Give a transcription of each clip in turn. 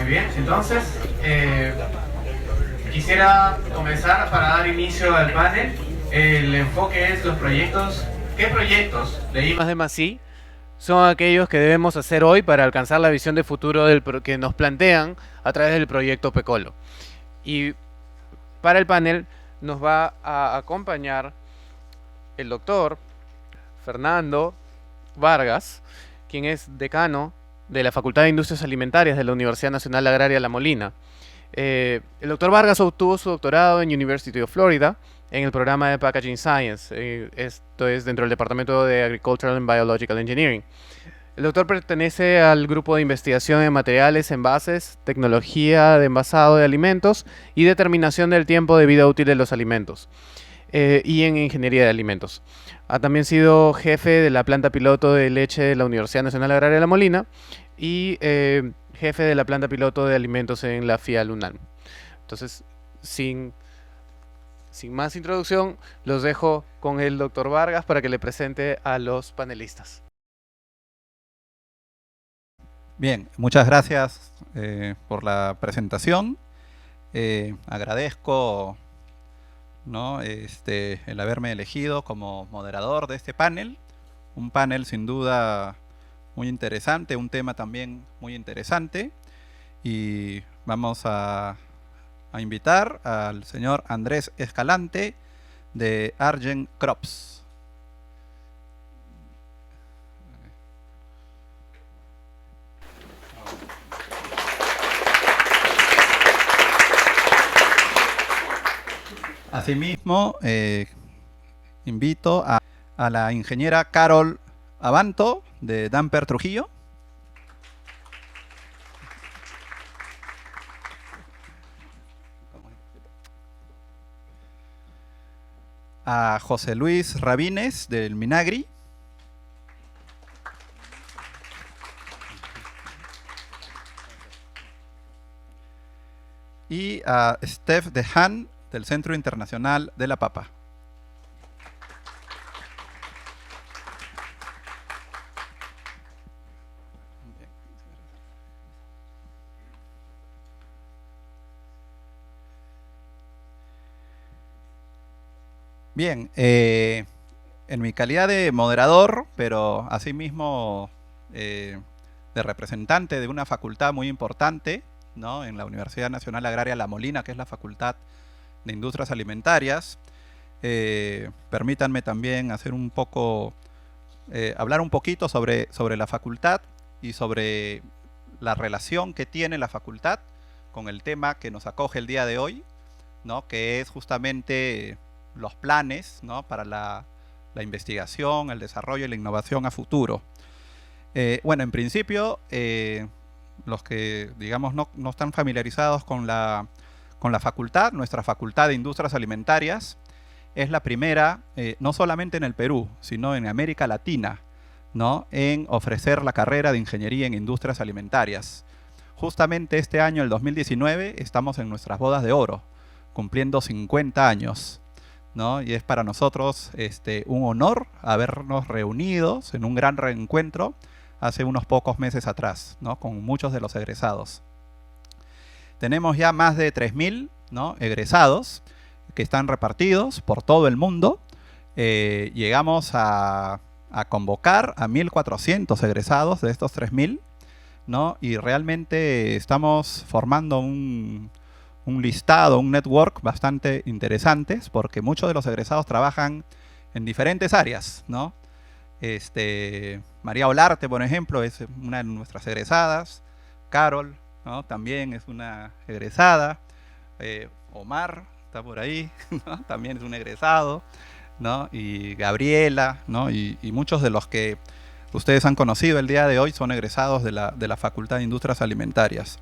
bien, entonces quisiera comenzar para dar inicio al panel. El enfoque es los proyectos. ¿Qué proyectos de I+D+I son aquellos que debemos hacer hoy para alcanzar la visión de futuro que nos plantean a través del proyecto PECOLO? Y para el panel nos va a acompañar el doctor Fernando Vargas, quien es decano de la Facultad de Industrias Alimentarias de la Universidad Nacional Agraria La Molina. El doctor Vargas obtuvo su doctorado en University of Florida en el programa de Packaging Science. Esto es dentro del Departamento de Agricultural and Biological Engineering. El doctor pertenece al grupo de investigación en materiales, envases, tecnología de envasado de alimentos y determinación del tiempo de vida útil de los alimentos, y en ingeniería de alimentos. Ha también sido jefe de la planta piloto de leche de la Universidad Nacional Agraria de La Molina y jefe de la planta piloto de alimentos en la FIA UNAM. Entonces, sin más introducción, los dejo con el doctor Vargas para que le presente a los panelistas. Bien, muchas gracias por la presentación. Agradezco, ¿no?, el haberme elegido como moderador de este panel. Un panel sin duda muy interesante, un tema también muy interesante. Y vamos a invitar al señor Andrés Escalante de Argent Crops. Asimismo, invito a la ingeniera Carol Abanto de Damper Trujillo. A José Luis Rabines del Minagri. Y a Steph Dehan del Centro Internacional de la Papa. Bien, en mi calidad de moderador, pero asimismo de representante de una facultad muy importante, ¿no?, en la Universidad Nacional Agraria La Molina, que es la Facultad de Industrias Alimentarias. Permítanme también hacer un poco, hablar un poquito sobre la facultad y sobre la relación que tiene la facultad con el tema que nos acoge el día de hoy, ¿no?, que es justamente los planes, ¿no?, para la investigación, el desarrollo y la innovación a futuro. Bueno, en principio, los que, digamos, no están familiarizados con la facultad, nuestra Facultad de Industrias Alimentarias es la primera, no solamente en el Perú, sino en América Latina, ¿no?, en ofrecer la carrera de Ingeniería en Industrias Alimentarias. Justamente este año, el 2019, estamos en nuestras bodas de oro, cumpliendo 50 años, ¿no? Y es para nosotros un honor habernos reunidos en un gran reencuentro hace unos pocos meses atrás, ¿no?, con muchos de los egresados. Tenemos ya más de 3.000, ¿no?, egresados que están repartidos por todo el mundo. Llegamos a convocar a 1.400 egresados de estos 3.000, ¿no? Y realmente estamos formando un listado, un network bastante interesantes, porque muchos de los egresados trabajan en diferentes áreas, ¿no? María Olarte, por ejemplo, es una de nuestras egresadas. Carol, ¿no?, también es una egresada. Omar está por ahí, ¿no?, también es un egresado, ¿no? Y Gabriela, ¿no?, y muchos de los que ustedes han conocido el día de hoy son egresados de la Facultad de Industrias Alimentarias.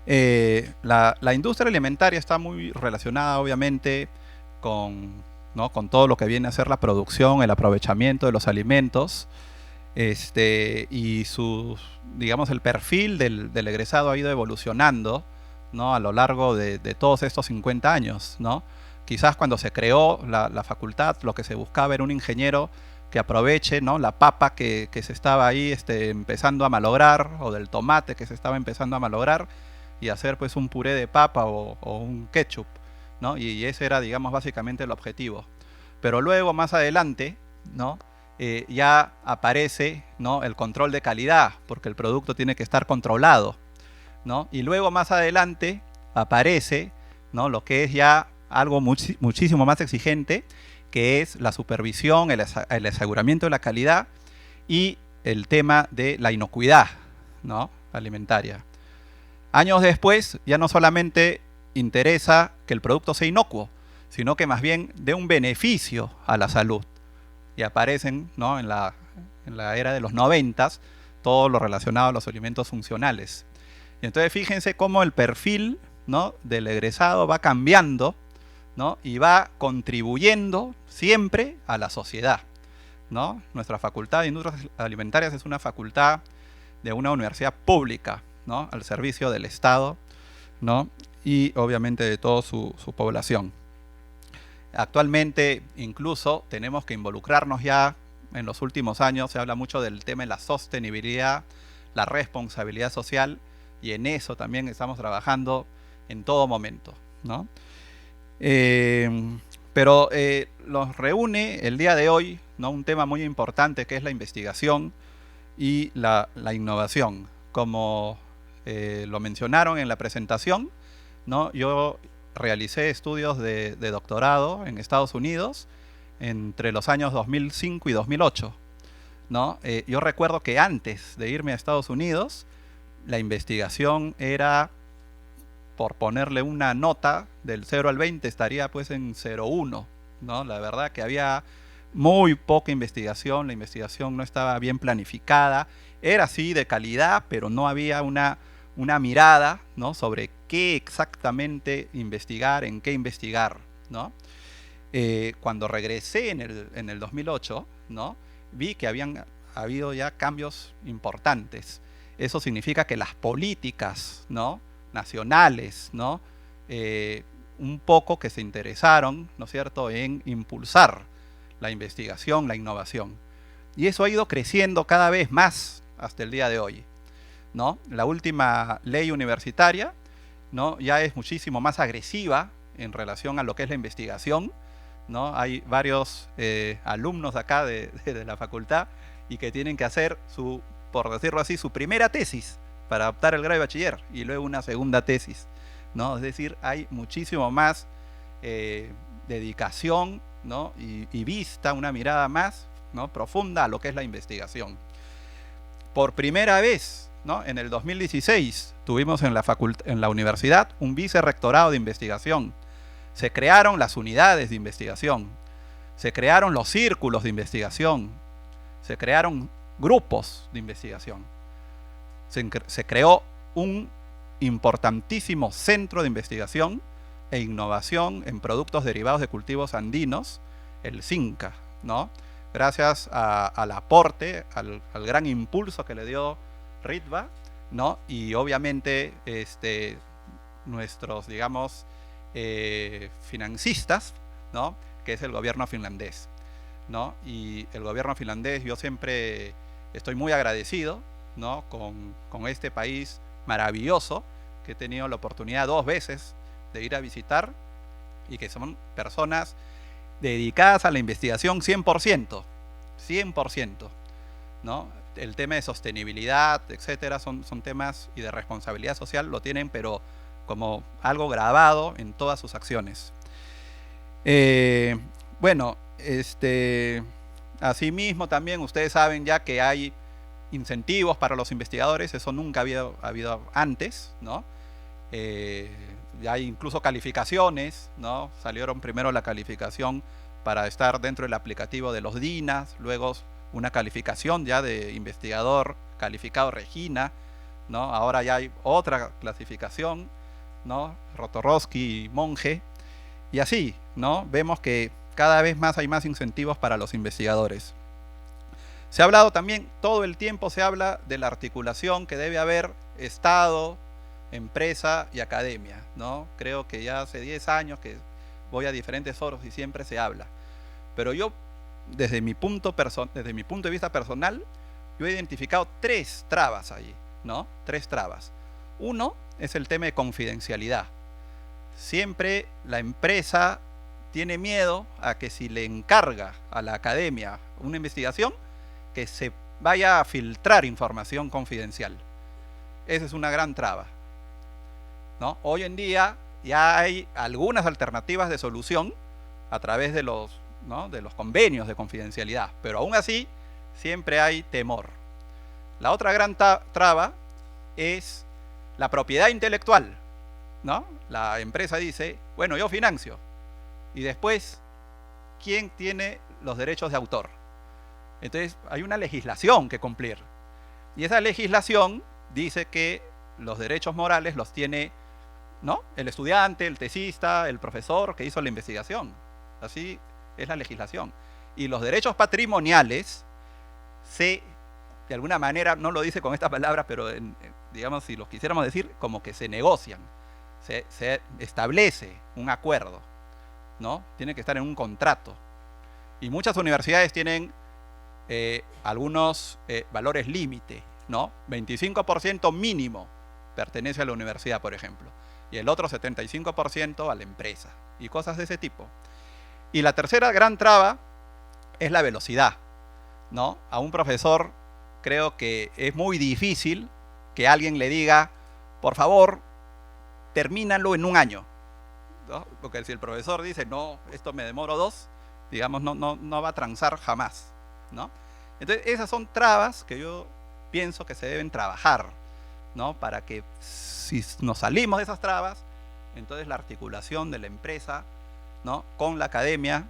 La industria alimentaria está muy relacionada, obviamente, con todo lo que viene a ser la producción, el aprovechamiento de los alimentos, y digamos, el perfil del egresado ha ido evolucionando, ¿no?, a lo largo de todos estos 50 años, ¿no? Quizás cuando se creó la facultad, lo que se buscaba era un ingeniero que aproveche, ¿no?, la papa que se estaba ahí empezando a malograr, o del tomate que se estaba empezando a malograr, y hacer pues un puré de papa o un ketchup, ¿no? Y ese era, digamos, básicamente el objetivo. Pero luego, más adelante, ¿no?, ya aparece, ¿no?, el control de calidad, porque el producto tiene que estar controlado, ¿no? Y luego más adelante aparece, ¿no?, lo que es ya algo muchísimo más exigente, que es la supervisión, el aseguramiento de la calidad y el tema de la inocuidad, ¿no?, alimentaria. Años después ya no solamente interesa que el producto sea inocuo, sino que más bien dé un beneficio a la salud. Y aparecen, ¿no?, en la era de los 90s todo lo relacionado a los alimentos funcionales. Y entonces fíjense cómo el perfil, ¿no?, del egresado va cambiando, ¿no?, y va contribuyendo siempre a la sociedad, ¿no? Nuestra Facultad de Industrias Alimentarias es una facultad de una universidad pública, ¿no?, al servicio del Estado, ¿no?, y obviamente de toda su población. Actualmente incluso tenemos que involucrarnos ya, en los últimos años se habla mucho del tema de la sostenibilidad, la responsabilidad social, y en eso también estamos trabajando en todo momento, ¿no? Pero nos reúne el día de hoy, ¿no?, un tema muy importante, que es la investigación y la innovación. Como lo mencionaron en la presentación, ¿no?, yo realicé estudios de doctorado en Estados Unidos entre los años 2005 y 2008, ¿no? Yo recuerdo que antes de irme a Estados Unidos, la investigación era, por ponerle una nota, del 0 al 20 estaría pues en 0,1, ¿no? La verdad que había muy poca investigación, la investigación no estaba bien planificada, era sí de calidad, pero no había una mirada, ¿no?, sobre qué exactamente investigar, en qué investigar, ¿no? Cuando regresé en el 2008, ¿no?, vi que habían habido ya cambios importantes. Eso significa que las políticas, ¿no?, nacionales, ¿no?, un poco que se interesaron, ¿no es cierto?, en impulsar la investigación, la innovación. Y eso ha ido creciendo cada vez más hasta el día de hoy, ¿no? La última ley universitaria, ¿no?, ya es muchísimo más agresiva en relación a lo que es la investigación, ¿no? Hay varios alumnos acá de la facultad y que tienen que hacer por decirlo así, su primera tesis para optar el grado de bachiller y luego una segunda tesis, ¿no? Es decir, hay muchísimo más dedicación, ¿no?, y vista, una mirada más, ¿no?, profunda a lo que es la investigación. Por primera vez, ¿no?, en el 2016 tuvimos en la universidad un vicerrectorado de investigación. Se crearon las unidades de investigación, se crearon los círculos de investigación, se crearon grupos de investigación. Se creó un importantísimo centro de investigación e innovación en productos derivados de cultivos andinos, el CINCA, ¿no? Gracias al aporte, al gran impulso que le dio Ritva, ¿no? Y obviamente nuestros, digamos, financistas, ¿no?, que es el gobierno finlandés, ¿no? Y el gobierno finlandés, yo siempre estoy muy agradecido, ¿no?, con este país maravilloso que he tenido la oportunidad 2 veces de ir a visitar, y que son personas dedicadas a la investigación 100%, 100%, ¿no? El tema de sostenibilidad, etcétera, son temas, y de responsabilidad social lo tienen, pero como algo grabado en todas sus acciones. Bueno, asimismo también ustedes saben ya que hay incentivos para los investigadores, eso nunca había habido antes, ¿no? Ya hay incluso calificaciones, ¿no? Salieron primero la calificación para estar dentro del aplicativo de los DINAS, luego una calificación ya de investigador calificado Regina, ¿no? Ahora ya hay otra clasificación, ¿no?, Rotorowski y Monge, y así, ¿no?, vemos que cada vez más hay más incentivos para los investigadores. Se ha hablado también, todo el tiempo se habla de la articulación que debe haber Estado, empresa y academia, ¿no? Creo que ya hace 10 años que voy a diferentes foros y siempre se habla. Pero yo desde mi punto de vista personal, yo he identificado 3 trabas ahí, ¿no? 3 trabas. Uno es el tema de confidencialidad. Siempre la empresa tiene miedo a que si le encarga a la academia una investigación, que se vaya a filtrar información confidencial. Esa es una gran traba, ¿no? Hoy en día ya hay algunas alternativas de solución a través de los, ¿no?, de los convenios de confidencialidad, pero aún así siempre hay temor. La otra gran traba es la propiedad intelectual, ¿no? La empresa dice, bueno, yo financio, y después, ¿quién tiene los derechos de autor? Entonces hay una legislación que cumplir, y esa legislación dice que los derechos morales los tiene, ¿no?, el estudiante, el tesista, el profesor que hizo la investigación. Así es la legislación. Y los derechos patrimoniales de alguna manera, no lo dice con esta palabra, pero digamos, si los quisiéramos decir, como que se negocian, se establece un acuerdo, ¿no? Tiene que estar en un contrato. Y muchas universidades tienen algunos valores límite, ¿no? 25% mínimo pertenece a la universidad, por ejemplo, y el otro 75% a la empresa, y cosas de ese tipo. Y la tercera gran traba es la velocidad, ¿no? A un profesor creo que es muy difícil que alguien le diga, por favor, termínalo en un año, ¿no? Porque si el profesor dice, no, esto me demoro 2, digamos, no va a transar jamás, ¿no? Entonces, esas son trabas que yo pienso que se deben trabajar, ¿no? Para que si nos salimos de esas trabas, entonces la articulación de la empresa, ¿no?, con la academia,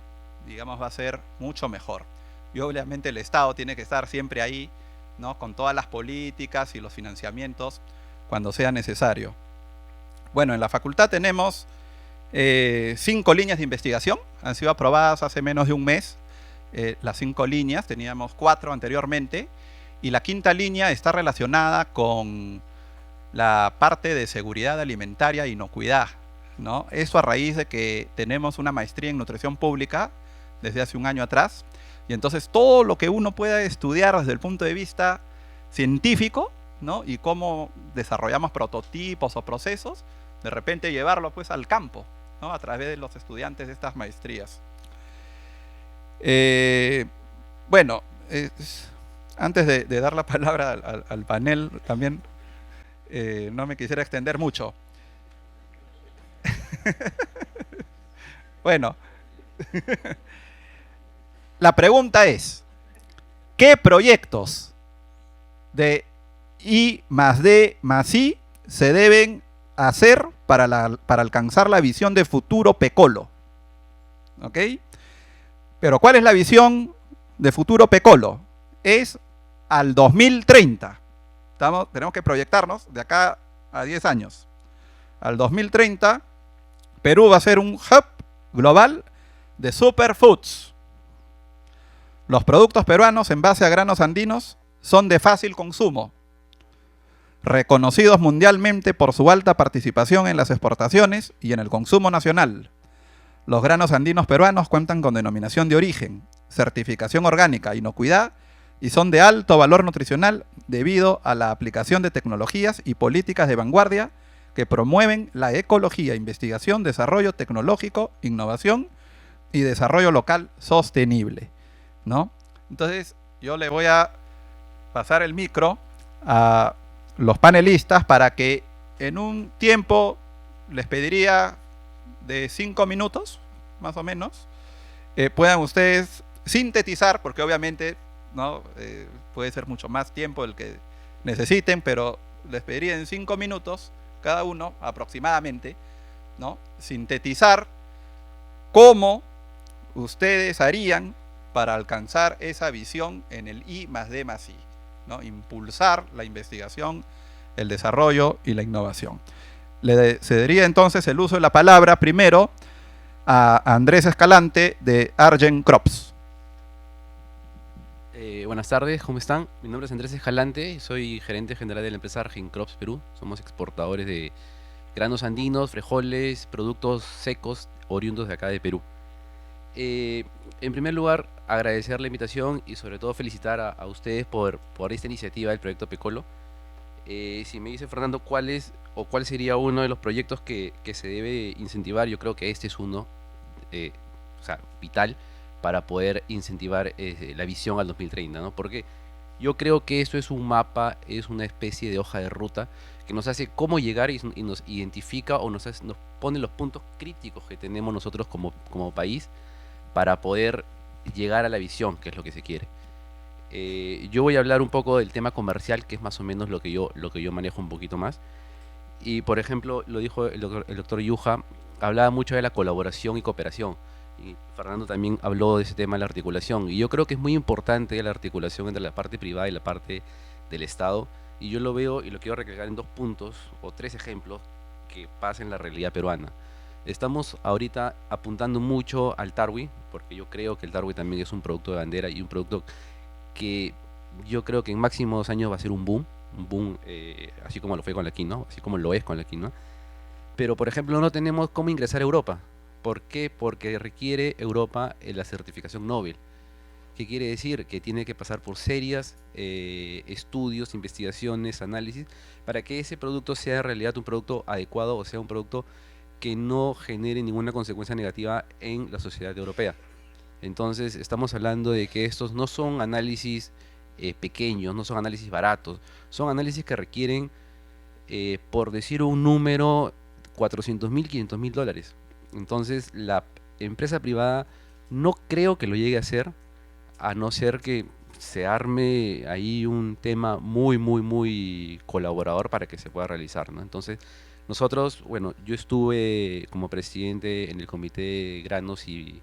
digamos, va a ser mucho mejor. Y obviamente el Estado tiene que estar siempre ahí, ¿no?, con todas las políticas y los financiamientos cuando sea necesario. Bueno, en la facultad tenemos 5 líneas de investigación, han sido aprobadas hace menos de un mes. Las 5 líneas, teníamos 4 anteriormente, y la 5ª línea está relacionada con la parte de seguridad alimentaria e inocuidad, ¿no? Eso a raíz de que tenemos una maestría en nutrición pública desde hace un año atrás, y entonces todo lo que uno pueda estudiar desde el punto de vista científico, ¿no?, y cómo desarrollamos prototipos o procesos, de repente llevarlo pues al campo, ¿no?, a través de los estudiantes de estas maestrías. Bueno, antes de dar la palabra al panel también, no me quisiera extender mucho. Bueno, la pregunta es, ¿qué proyectos de I+D+I se deben hacer para alcanzar la visión de futuro PECOLO? ¿Ok? Pero ¿cuál es la visión de futuro PECOLO? Es al 2030. Tenemos que proyectarnos de acá a 10 años. Al 2030, Perú va a ser un hub global de superfoods. Los productos peruanos en base a granos andinos son de fácil consumo, reconocidos mundialmente por su alta participación en las exportaciones y en el consumo nacional. Los granos andinos peruanos cuentan con denominación de origen, certificación orgánica, inocuidad, y son de alto valor nutricional debido a la aplicación de tecnologías y políticas de vanguardia que promueven la ecología, investigación, desarrollo tecnológico, innovación y desarrollo local sostenible, ¿no? Entonces, yo le voy a pasar el micro a los panelistas para que en un tiempo, les pediría de 5 minutos, más o menos, puedan ustedes sintetizar, porque obviamente, ¿no?, puede ser mucho más tiempo el que necesiten, pero les pediría en 5 minutos, cada uno aproximadamente, ¿no?, sintetizar cómo ustedes harían para alcanzar esa visión en el I+D+I, ¿no?, impulsar la investigación, el desarrollo y la innovación. Le cedería entonces el uso de la palabra primero a Andrés Escalante de Argent Crops. Buenas tardes, ¿cómo están? Mi nombre es Andrés Escalante, soy gerente general de la empresa Argent Crops Perú. Somos exportadores de granos andinos, frijoles, productos secos oriundos de acá de Perú. En primer lugar, agradecer la invitación y sobre todo felicitar a ustedes por esta iniciativa del proyecto Pecolo. Si me dice Fernando cuál es o cuál sería uno de los proyectos que se debe incentivar, yo creo que este es uno, eh, o sea, vital para poder incentivar la visión al 2030, ¿no? Porque yo creo que esto es un mapa, es una especie de hoja de ruta que nos hace cómo llegar y nos identifica o nos pone los puntos críticos que tenemos nosotros como país para poder llegar a la visión, que es lo que se quiere. Yo voy a hablar un poco del tema comercial, que es más o menos lo que yo manejo un poquito más. Y por ejemplo, lo dijo el doctor Yuja, hablaba mucho de la colaboración y cooperación. Y Fernando también habló de ese tema de la articulación. Y yo creo que es muy importante la articulación entre la parte privada y la parte del Estado. Y yo lo veo y lo quiero recalcar en 2 puntos o 3 ejemplos que pasan en la realidad peruana. Estamos ahorita apuntando mucho al Tarwi, porque yo creo que el Tarwi también es un producto de bandera y un producto que yo creo que en máximo 2 años va a ser un boom, así como lo fue con la quinoa, así como lo es con la quinoa. Pero, por ejemplo, no tenemos cómo ingresar a Europa. ¿Por qué? Porque requiere Europa la certificación Nobel. ¿Qué quiere decir? Que tiene que pasar por serias estudios, investigaciones, análisis, para que ese producto sea en realidad un producto adecuado o sea un producto que no genere ninguna consecuencia negativa en la sociedad europea. Entonces, estamos hablando de que estos no son análisis pequeños, no son análisis baratos, son análisis que requieren, por decir un número, 400.000, 500.000 dólares. Entonces, la empresa privada no creo que lo llegue a hacer, a no ser que se arme ahí un tema muy, muy, muy colaborador para que se pueda realizar, ¿no? Entonces, nosotros, bueno, yo estuve como presidente en el comité Granos y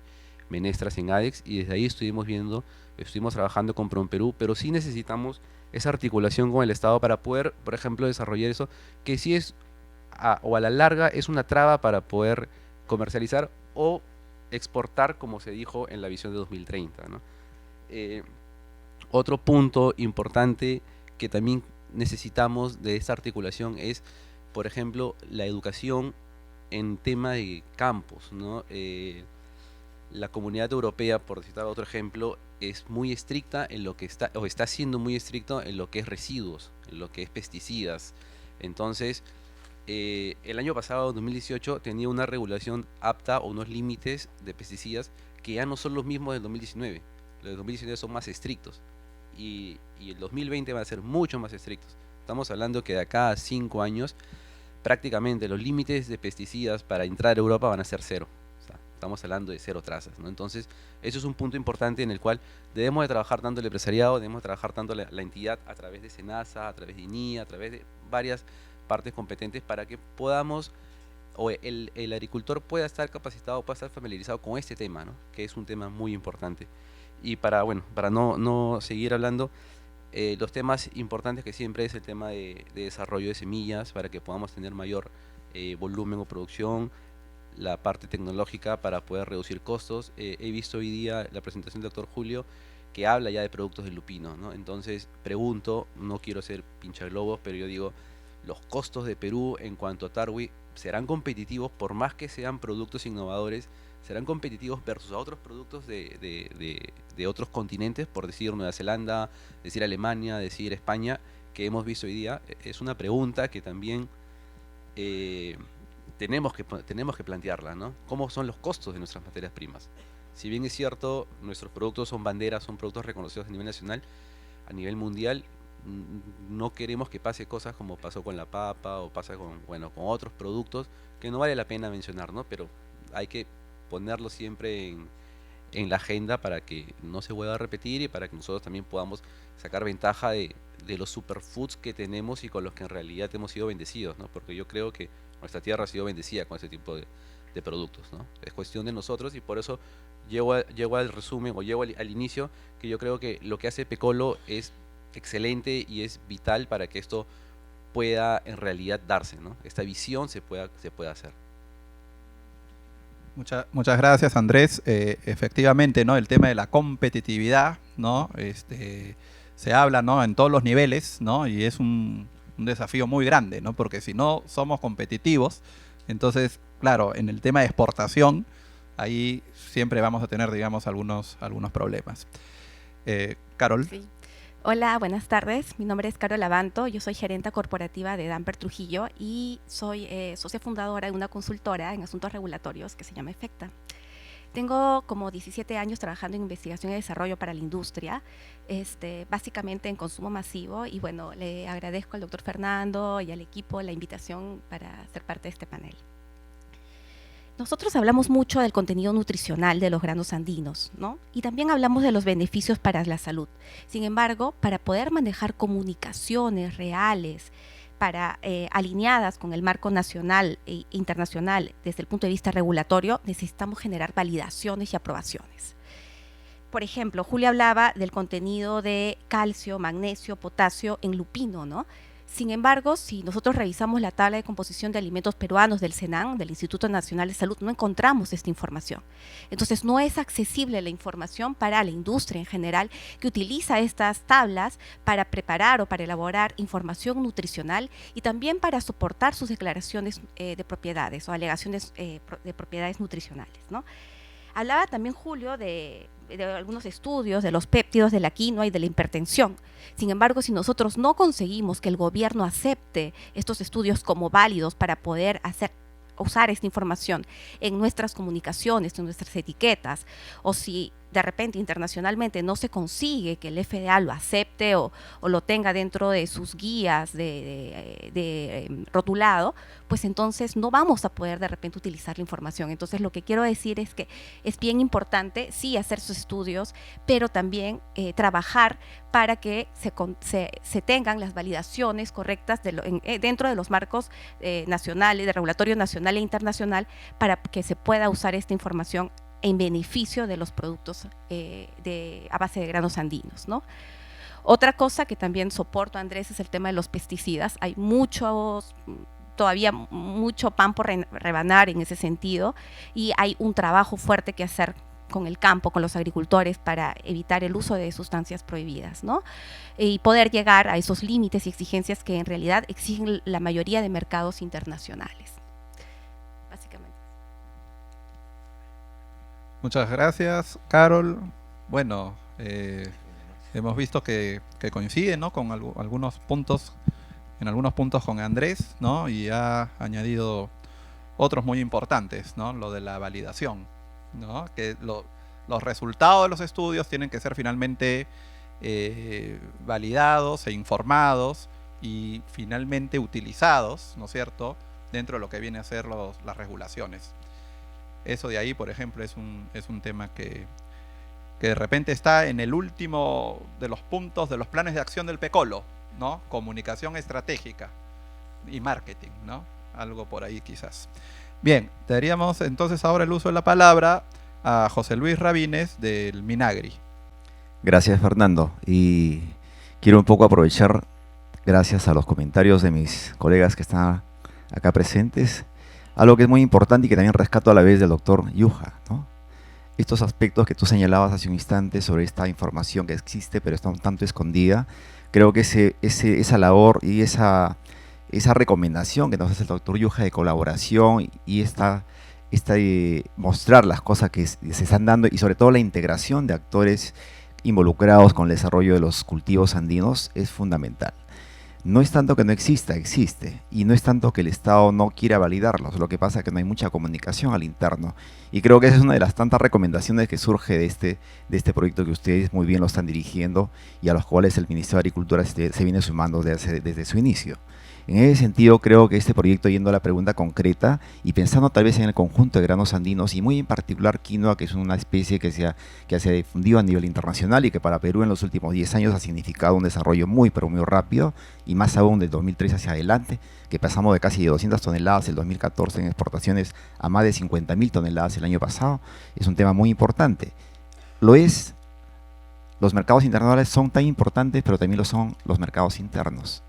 Menestras en ADEX y desde ahí estuvimos trabajando con PROMPERÚ, pero sí necesitamos esa articulación con el Estado para poder, por ejemplo, desarrollar eso, que sí es, o a la larga, es una traba para poder comercializar o exportar, como se dijo en la visión de 2030, ¿no? Eh, Otro punto importante que también necesitamos de esta articulación es, por ejemplo, la educación en tema de campos, ¿no? La Comunidad Europea, por citar otro ejemplo, es muy estricta en lo que está, o está siendo muy estricto en lo que es residuos, en lo que es pesticidas. Entonces, el año pasado, 2018, tenía una regulación apta o unos límites de pesticidas que ya no son los mismos del 2019. Los de 2019 son más estrictos y el 2020 va a ser mucho más estrictos. Estamos hablando que de acá a 5 años prácticamente los límites de pesticidas para entrar a Europa van a ser cero. O sea, estamos hablando de cero trazas, ¿no? Entonces, eso es un punto importante en el cual debemos de trabajar tanto el empresariado, debemos de trabajar tanto la entidad a través de SENASA, a través de INIA, a través de varias partes competentes para que podamos, o el agricultor pueda estar capacitado, pueda estar familiarizado con este tema, ¿no? Que es un tema muy importante. Y para, bueno, para no seguir hablando, los temas importantes que siempre es el tema de desarrollo de semillas para que podamos tener mayor volumen o producción, la parte tecnológica para poder reducir costos. He visto hoy día la presentación del doctor Julio que habla ya de productos de lupino, ¿no? Entonces pregunto, no quiero ser pinchaglobos, pero yo digo, los costos de Perú en cuanto a Tarwi serán competitivos por más que sean productos innovadores, serán competitivos versus a otros productos de otros continentes, por decir Nueva Zelanda, decir Alemania, decir España, que hemos visto hoy día. Es una pregunta que también eh, tenemos que plantearla, ¿no? ¿Cómo son los costos de nuestras materias primas? Si bien es cierto, nuestros productos son banderas, son productos reconocidos a nivel nacional, a nivel mundial, no queremos que pase cosas como pasó con la papa o pasa con, bueno, con otros productos que no vale la pena mencionar, ¿no? Pero hay que ponerlo siempre en la agenda para que no se vuelva a repetir y para que nosotros también podamos sacar ventaja de los superfoods que tenemos y con los que en realidad hemos sido bendecidos, ¿no? Porque yo creo que nuestra tierra ha sido bendecida con ese tipo de productos, ¿no? Es cuestión de nosotros y por eso llego al resumen o llego al inicio, que yo creo que lo que hace Pecolo es excelente y es vital para que esto pueda en realidad darse, ¿no? Esta visión se pueda hacer. Muchas gracias, Andrés. Efectivamente, ¿no? El tema de la competitividad, ¿no? Se habla, ¿no? En todos los niveles, ¿no? Y es un desafío muy grande, ¿no? Porque si no somos competitivos, entonces, claro, en el tema de exportación, ahí siempre vamos a tener, digamos, algunos problemas. Carol. Sí. Hola, buenas tardes. Mi nombre es Carol Abanto. Yo soy gerenta corporativa de Damper Trujillo y soy socia fundadora de una consultora en asuntos regulatorios que se llama Efecta. Tengo como 17 años trabajando en investigación y desarrollo para la industria, básicamente en consumo masivo, y bueno, le agradezco al doctor Fernando y al equipo la invitación para ser parte de este panel. Nosotros hablamos mucho del contenido nutricional de los granos andinos, ¿no? Y también hablamos de los beneficios para la salud. Sin embargo, para poder manejar comunicaciones reales, alineadas con el marco nacional e internacional desde el punto de vista regulatorio, necesitamos generar validaciones y aprobaciones. Por ejemplo, Julia hablaba del contenido de calcio, magnesio, potasio en lupino, ¿no? Sin embargo, si nosotros revisamos la tabla de composición de alimentos peruanos del SENAN, del Instituto Nacional de Salud, no encontramos esta información. Entonces, no es accesible la información para la industria en general, que utiliza estas tablas para preparar o para elaborar información nutricional y también para soportar sus declaraciones de propiedades o alegaciones de propiedades nutricionales, ¿no? Hablaba también Julio de algunos estudios de los péptidos, de la quinoa y de la hipertensión. Sin embargo, si nosotros no conseguimos que el gobierno acepte estos estudios como válidos para poder usar esta información en nuestras comunicaciones, en nuestras etiquetas, o si de repente internacionalmente no se consigue que el FDA lo acepte o lo tenga dentro de sus guías de rotulado, pues entonces no vamos a poder de repente utilizar la información. Entonces lo que quiero decir es que es bien importante sí hacer sus estudios, pero también trabajar para que se tengan las validaciones correctas dentro de los marcos nacionales, de regulatorio nacional e internacional, para que se pueda usar esta información en beneficio de los productos a base de granos andinos, ¿no? Otra cosa que también soporto, Andrés, es el tema de los pesticidas. Hay todavía mucho pan por rebanar en ese sentido, y hay un trabajo fuerte que hacer con el campo, con los agricultores, para evitar el uso de sustancias prohibidas, ¿no? Y poder llegar a esos límites y exigencias que en realidad exigen la mayoría de mercados internacionales. Básicamente. Muchas gracias, Carol. Bueno, hemos visto que coincide, ¿no?, con algunos puntos, en algunos puntos con Andrés, ¿no?, y ha añadido otros muy importantes, ¿no?, lo de la validación, ¿no?, que los resultados de los estudios tienen que ser finalmente validados e informados y finalmente utilizados, ¿no es cierto?, dentro de lo que viene a ser las regulaciones. Eso de ahí, por ejemplo, es un tema que de repente está en el último de los puntos de los planes de acción del PECOLO, ¿no? Comunicación estratégica y marketing, ¿no? Algo por ahí quizás. Bien, daríamos entonces ahora el uso de la palabra a José Luis Rabines del Minagri. Gracias, Fernando. Y quiero un poco aprovechar, gracias a los comentarios de mis colegas que están acá presentes, algo que es muy importante y que también rescato a la vez del doctor Yuja, ¿no? Estos aspectos que tú señalabas hace un instante sobre esta información que existe pero está un tanto escondida, creo que esa labor y esa recomendación que nos hace el doctor Yuja de colaboración y esta de mostrar las cosas que se están dando y sobre todo la integración de actores involucrados con el desarrollo de los cultivos andinos es fundamental. No es tanto que no exista, existe, y no es tanto que el Estado no quiera validarlos, lo que pasa es que no hay mucha comunicación al interno, y creo que esa es una de las tantas recomendaciones que surge de este proyecto que ustedes muy bien lo están dirigiendo y a los cuales el Ministerio de Agricultura se viene sumando desde su inicio. En ese sentido, creo que este proyecto, yendo a la pregunta concreta y pensando tal vez en el conjunto de granos andinos y muy en particular quinoa, que es una especie que se ha difundido a nivel internacional y que para Perú en los últimos 10 años ha significado un desarrollo muy pero muy rápido, y más aún del 2003 hacia adelante, que pasamos de casi 200 toneladas el 2014 en exportaciones a más de 50.000 toneladas el año pasado. Es un tema muy importante. Lo es, los mercados internacionales son tan importantes, pero también lo son los mercados internos.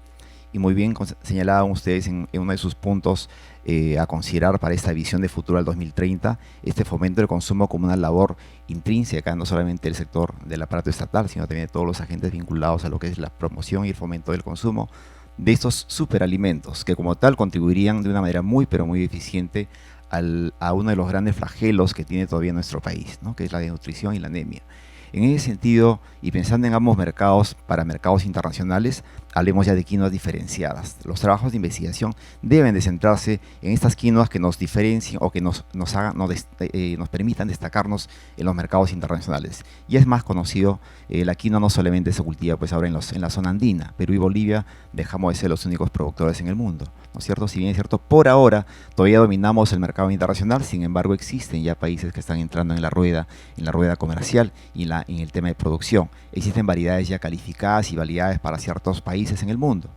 Y muy bien señalaban ustedes en uno de sus puntos a considerar para esta visión de futuro al 2030, este fomento del consumo como una labor intrínseca, no solamente del sector del aparato estatal, sino también de todos los agentes vinculados a lo que es la promoción y el fomento del consumo de estos superalimentos, que como tal contribuirían de una manera muy pero muy eficiente a uno de los grandes flagelos que tiene todavía nuestro país, ¿no? Que es la desnutrición y la anemia. En ese sentido, y pensando en ambos mercados, para mercados internacionales, hablemos ya de quinoas diferenciadas. Los trabajos de investigación deben de centrarse en estas quinoas que nos diferencien o que nos permitan destacarnos en los mercados internacionales. Y es más conocido, la quinoa no solamente se cultiva pues ahora en la zona andina. Perú y Bolivia dejamos de ser los únicos productores en el mundo, ¿no es cierto? Si bien es cierto, por ahora todavía dominamos el mercado internacional, sin embargo existen ya países que están entrando en la rueda comercial y en el tema de producción. Existen variedades ya calificadas y validadas para ciertos países en el mundo.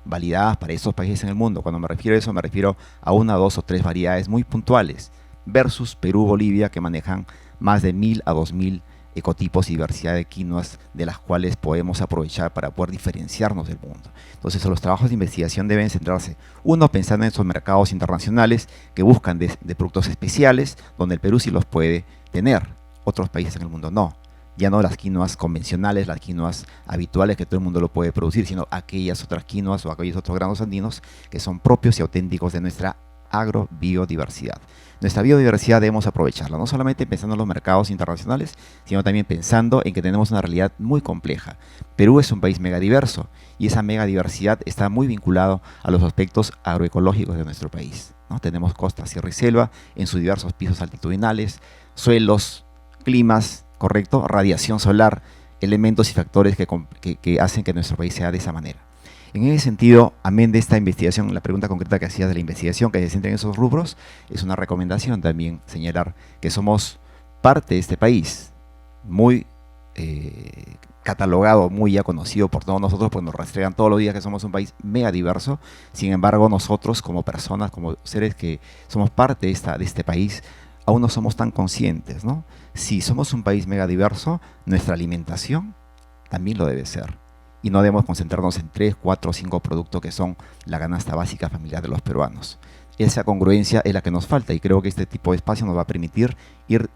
Validadas para esos países en el mundo. Cuando me refiero a eso, me refiero a 1, 2 o 3 variedades muy puntuales, versus Perú, Bolivia, que manejan más de 1000 a 2000 ecotipos y diversidad de quinoas de las cuales podemos aprovechar para poder diferenciarnos del mundo. Entonces, los trabajos de investigación deben centrarse, uno, pensando en esos mercados internacionales que buscan de productos especiales, donde el Perú sí los puede tener, otros países en el mundo no. Ya no las quinoas convencionales, las quinoas habituales que todo el mundo lo puede producir, sino aquellas otras quinoas o aquellos otros granos andinos que son propios y auténticos de nuestra agrobiodiversidad. Nuestra biodiversidad debemos aprovecharla, no solamente pensando en los mercados internacionales, sino también pensando en que tenemos una realidad muy compleja. Perú es un país megadiverso y esa megadiversidad está muy vinculado a los aspectos agroecológicos de nuestro país, ¿no? Tenemos costa, sierra y selva en sus diversos pisos altitudinales, suelos, climas, correcto, radiación solar, elementos y factores que hacen que nuestro país sea de esa manera. En ese sentido, amén de esta investigación, la pregunta concreta que hacías de la investigación, que se centra en esos rubros, es una recomendación también señalar que somos parte de este país, muy catalogado, muy ya conocido por todos nosotros, pues nos rastrean todos los días que somos un país mega diverso. Sin embargo, nosotros como personas, como seres que somos parte de este país, aún no somos tan conscientes, ¿no? Si somos un país mega diverso, nuestra alimentación también lo debe ser. Y no debemos concentrarnos en 3, 4 o 5 productos que son la canasta básica familiar de los peruanos. Esa congruencia es la que nos falta y creo que este tipo de espacio nos va a permitir ir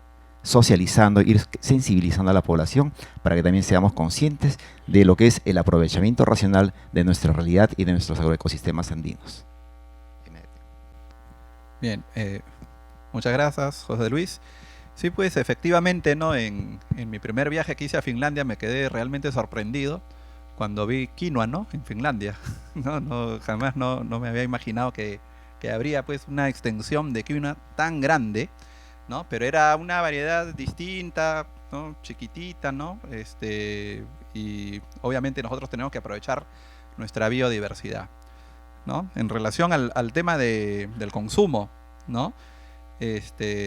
socializando, ir sensibilizando a la población para que también seamos conscientes de lo que es el aprovechamiento racional de nuestra realidad y de nuestros agroecosistemas andinos. Bien, muchas gracias, José Luis. Sí, pues efectivamente, ¿no? En mi primer viaje que hice a Finlandia me quedé realmente sorprendido cuando vi quinoa, ¿no? En Finlandia. Jamás no me había imaginado que habría pues una extensión de quinoa tan grande, ¿no? Pero era una variedad distinta, ¿no? Chiquitita, ¿no? Y obviamente nosotros tenemos que aprovechar nuestra biodiversidad, ¿no? En relación al tema del consumo, ¿no?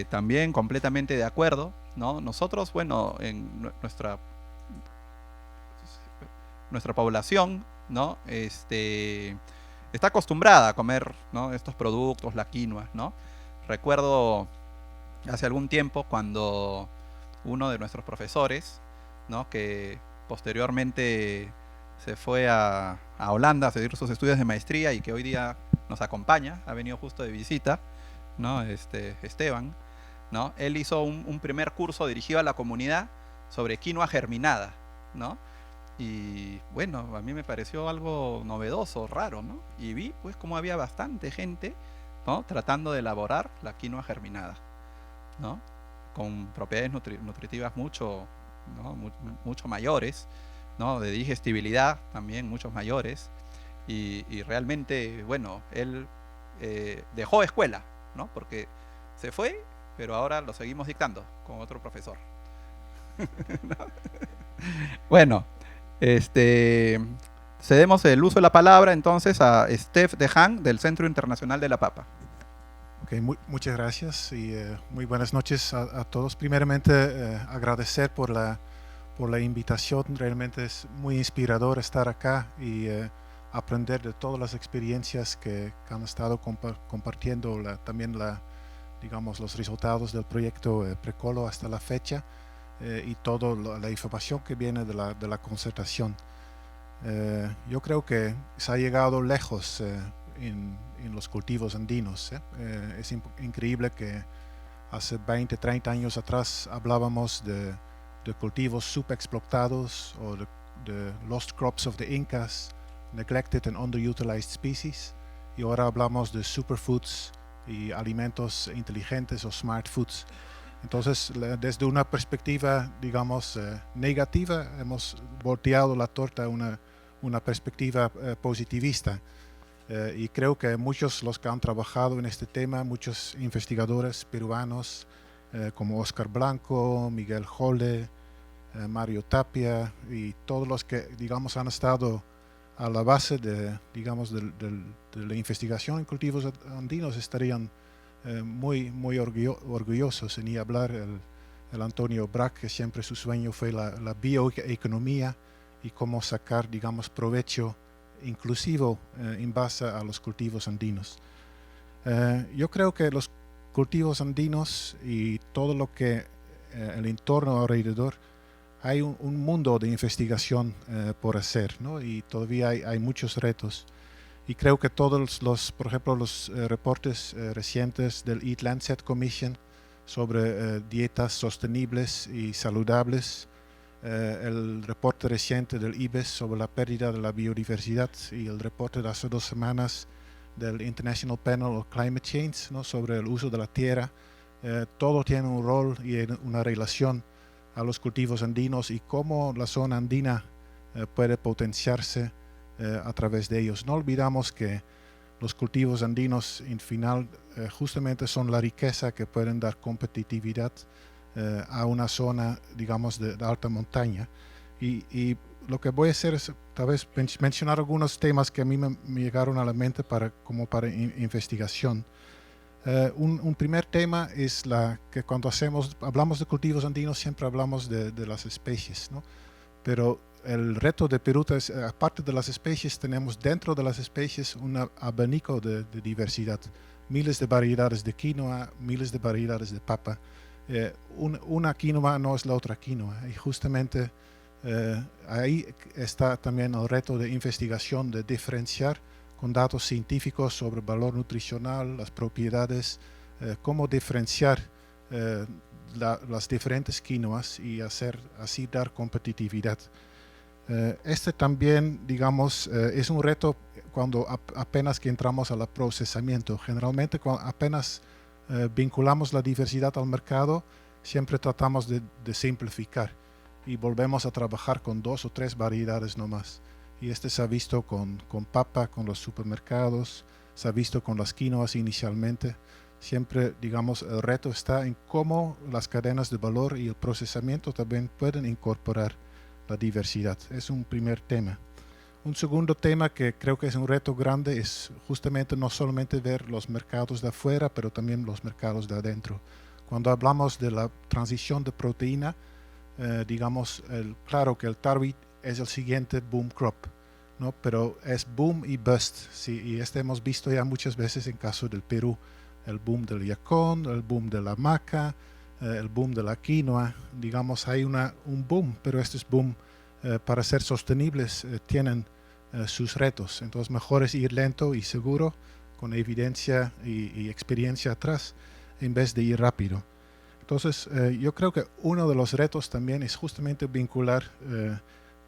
También completamente de acuerdo, ¿no? Nosotros, bueno, en nuestra población, ¿no? Está acostumbrada a comer, ¿no? Estos productos, la quinoa, ¿no? Recuerdo hace algún tiempo cuando uno de nuestros profesores, ¿no? Que posteriormente se fue a Holanda a seguir sus estudios de maestría y que hoy día nos acompaña, ha venido justo de visita, ¿no? Esteban, ¿no? Él hizo un primer curso dirigido a la comunidad sobre quinoa germinada, ¿no? Y bueno, a mí me pareció algo novedoso, raro, ¿no? Y vi pues como había bastante gente, ¿no? Tratando de elaborar la quinoa germinada, ¿no? Con propiedades nutritivas mucho, ¿no? mucho mayores, ¿no? De digestibilidad también muchos mayores. Y realmente, bueno, él dejó escuela, ¿no? Porque se fue, pero ahora lo seguimos dictando con otro profesor. ¿No? Bueno, cedemos el uso de la palabra entonces a Steph Dehan del Centro Internacional de la Papa. Okay, muchas gracias y muy buenas noches a todos. Primeramente, agradecer por la invitación. Realmente es muy inspirador estar acá y aprender de todas las experiencias que han estado compartiendo, también digamos, los resultados del proyecto Precolo hasta la fecha y toda la información que viene de la concertación. Yo creo que se ha llegado lejos en los cultivos andinos. Es increíble que hace 20, 30 años atrás hablábamos de cultivos subexplotados o de lost crops of the Incas, neglected and underutilized species, y ahora hablamos de superfoods y alimentos inteligentes o smart foods. Entonces, desde una perspectiva, digamos, negativa, hemos volteado la torta a una perspectiva positivista. Y creo que muchos los que han trabajado en este tema, muchos investigadores peruanos, como Oscar Blanco, Miguel Jole, Mario Tapia y todos los que, digamos, han estado a la base de, digamos, de la investigación en cultivos andinos estarían muy orgullosos, ni hablar el Antonio Brac, que siempre su sueño fue la bioeconomía y cómo sacar, digamos, provecho inclusivo en base a los cultivos andinos. Yo creo que los cultivos andinos y todo lo que el entorno alrededor, hay un mundo de investigación por hacer, ¿no? Y todavía hay muchos retos. Y creo que todos por ejemplo, los reportes recientes del Eat Lancet Commission sobre dietas sostenibles y saludables, el reporte reciente del IBES sobre la pérdida de la biodiversidad y el reporte de hace 2 semanas del International Panel of Climate Change, ¿no? Sobre el uso de la tierra, todo tiene un rol y una relación a los cultivos andinos y cómo la zona andina puede potenciarse a través de ellos. No olvidamos que los cultivos andinos en final justamente son la riqueza que pueden dar competitividad a una zona, digamos, de alta montaña. Y lo que voy a hacer es tal vez mencionar algunos temas que a mí me llegaron a la mente como para investigación. Un primer tema es que cuando hablamos de cultivos andinos siempre hablamos de las especies, ¿no? Pero el reto de Perú es, aparte de las especies, tenemos dentro de las especies un abanico de diversidad. Miles de variedades de quinoa, miles de variedades de papa. Una quinoa no es la otra quinoa. Y justamente ahí está también el reto de investigación, de diferenciar con datos científicos sobre el valor nutricional, las propiedades, cómo diferenciar las diferentes quinoas y así dar competitividad. Este también, digamos, es un reto cuando apenas que entramos al procesamiento. Generalmente cuando apenas vinculamos la diversidad al mercado, siempre tratamos de simplificar y volvemos a trabajar con 2 o 3 variedades nomás. Y se ha visto con papa, con los supermercados, se ha visto con las quinoas inicialmente. Siempre, digamos, el reto está en cómo las cadenas de valor y el procesamiento también pueden incorporar la diversidad. Es un primer tema. Un segundo tema que creo que es un reto grande es justamente no solamente ver los mercados de afuera, pero también los mercados de adentro. Cuando hablamos de la transición de proteína, digamos, claro que el taro es el siguiente boom crop, ¿no? Pero es boom y bust, ¿sí? Y hemos visto ya muchas veces en caso del Perú, el boom del yacón, el boom de la maca, el boom de la quinoa. Digamos, hay un boom, pero estos boom para ser sostenibles tienen sus retos. Entonces mejor es ir lento y seguro, con evidencia y experiencia atrás, en vez de ir rápido. Entonces yo creo que uno de los retos también es justamente vincular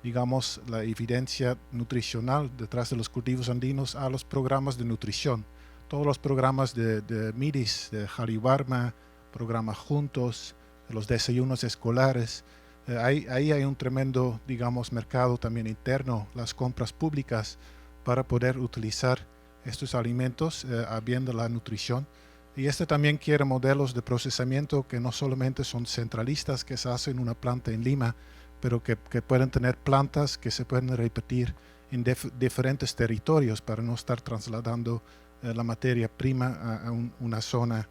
digamos, la evidencia nutricional detrás de los cultivos andinos a los programas de nutrición. Todos los programas de MIDIS, de Jaribarma, programa Juntos, los desayunos escolares, ahí hay un tremendo, digamos, mercado también interno, las compras públicas para poder utilizar estos alimentos habiendo la nutrición. Y también quiere modelos de procesamiento que no solamente son centralistas, que se hacen en una planta en Lima, pero que pueden tener plantas que se pueden repetir en diferentes territorios para no estar trasladando la materia prima a una zona,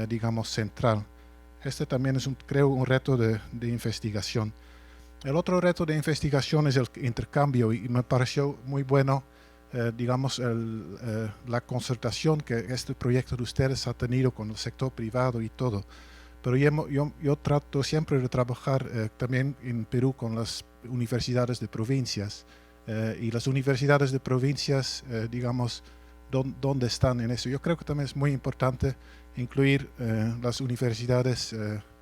digamos, central. También es, creo, un reto de investigación. El otro reto de investigación es el intercambio y me pareció muy bueno, digamos, la concertación que este proyecto de ustedes ha tenido con el sector privado y todo. Pero yo trato siempre de trabajar también en Perú con las universidades de provincias y las universidades de provincias, digamos, dónde están en eso. Yo creo que también es muy importante incluir las universidades